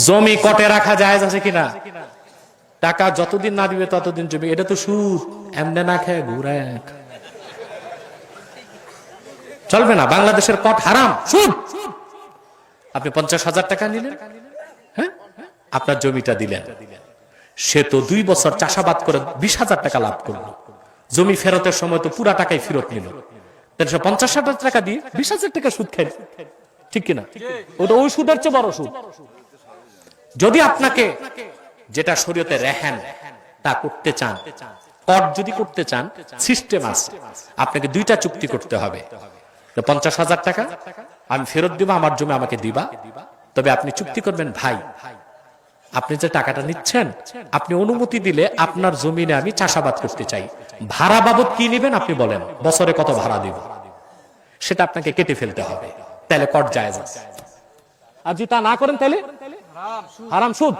জমি কটে রাখা জায়েজ আছে কিনা? টাকা যতদিন না দিবে ততদিন জমি, এটা তো সুদ, এমনে না খেয়ে ঘুরায় চলবে না। বাংলাদেশের কট হারাম, সুদ। আপনি 50,000 টাকা নিলেন, হ্যাঁ, আপনার জমিটা দিলেন, সে তো 2 বছর চাষাবাদ করে 20,000 টাকা লাভ করলো, জমি ফেরতের সময় তো পুরা টাকাই ফেরত নিল, তাহলে সে 50,000 টাকা দিয়ে 20,000 টাকা সুদ খাই, ঠিক কিনা? ওটা ওই সুদের চেয়ে বড় সুদ। যদি আপনাকে যেটা শরীয়তে রেহান তা করতে চান, কর যদি করতে চান, সিস্টেম আছে। আপনাকে 2টা চুক্তি করতে হবে। 50,000 টাকা আমি ফেরত দিব, আমার জমি আমাকে দিবা, তবে আপনি চুক্তি করবেন, ভাই আপনি যে টাকাটা নিচ্ছেন, আপনি অনুমতি দিলে আপনার জমিনে আমি চাষাবাদ করতে চাই, ভাড়া বাবদ কি নেবেন আপনি বলেন, বছরে কত ভাড়া দিব, সেটা আপনাকে কেটে ফেলতে হবে, তাহলে কর জায়েজ আছে। আর যদি তা না করেন তাহলে হারাম, সুদ।